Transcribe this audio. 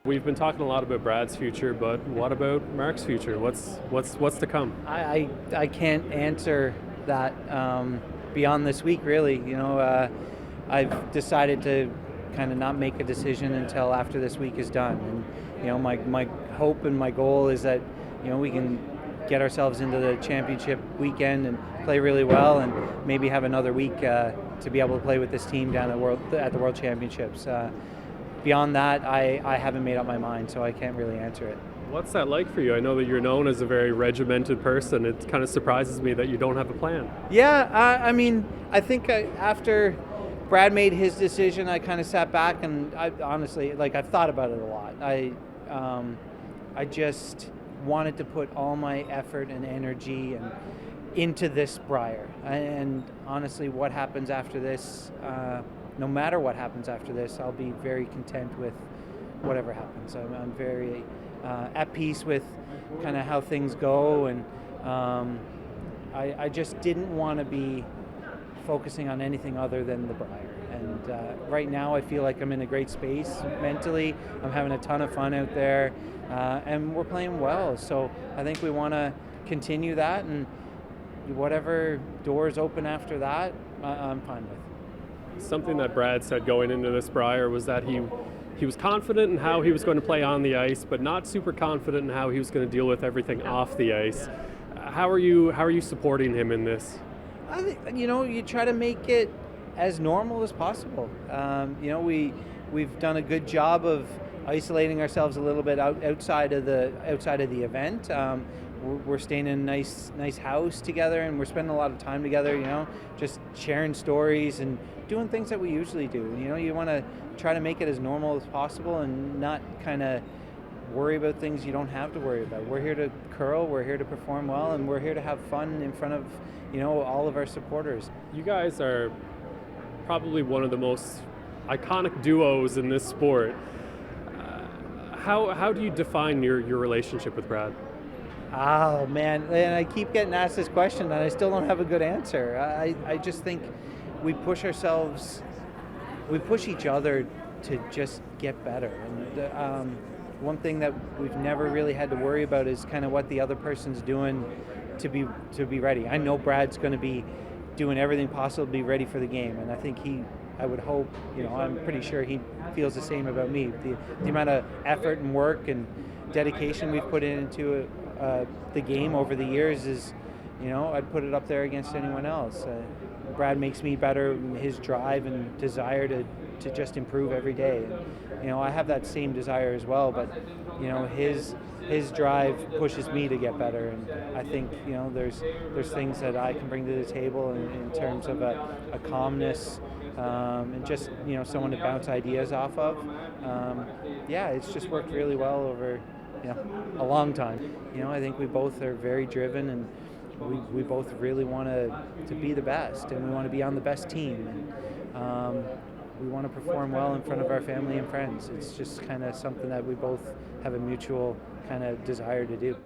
We've been talking a lot about Brad's future, but what about Mark's future? What's to come? I can't answer that beyond this week, really. I've decided to kind of not make a decision until after this week is done. And my hope and my goal is that we can get ourselves into the championship weekend and play really well, and maybe have another week to be able to play with this team down at the World Championships. Beyond that, I haven't made up my mind, so I can't really answer it. What's that like for you? I know that you're known as a very regimented person. It kind of surprises me that you don't have a plan. Yeah, I think after Brad made his decision, I kind of sat back and I honestly, I've thought about it a lot. I just wanted to put all my effort and energy into this Brier. And honestly, what happens after this, no matter what happens after this, I'll be very content with whatever happens. I'm very at peace with kind of how things go, and I just didn't want to be focusing on anything other than the Brier. And right now I feel like I'm in a great space mentally. I'm having a ton of fun out there, and we're playing well. So I think we want to continue that, and whatever doors open after that, I'm fine with. Something that Brad said going into this Brier was that he was confident in how he was going to play on the ice, but not super confident in how he was going to deal with everything off the ice. How are you supporting him in this? I think you try to make it as normal as possible. We've done a good job of isolating ourselves a little bit outside of the event. We're staying in a nice house together, and we're spending a lot of time together. Just sharing stories and doing things that we usually do. You want to try to make it as normal as possible and not kind of worry about things you don't have to worry about. We're here to curl, we're here to perform well, and we're here to have fun in front of all of our supporters. You guys are probably one of the most iconic duos in this sport. How do you define your relationship with Brad? Oh man, and I keep getting asked this question and I still don't have a good answer. I just think we push each other to just get better. And one thing that we've never really had to worry about is kind of what the other person's doing to be ready. I know Brad's going to be doing everything possible to be ready for the game, and I think I would hope, I'm pretty sure he feels the same about me. The amount of effort and work and dedication we've put into the game over the years is, I'd put it up there against anyone else. Brad makes me better, his drive and desire to just improve every day. And, I have that same desire as well, but, his drive pushes me to get better. And I think, there's things that I can bring to the table in terms of a calmness, and just, someone to bounce ideas off of. It's just worked really well over a long time. I think we both are very driven, and we both really want to be the best, and we want to be on the best team, and we want to perform well in front of our family and friends. It's just kind of something that we both have a mutual kind of desire to do.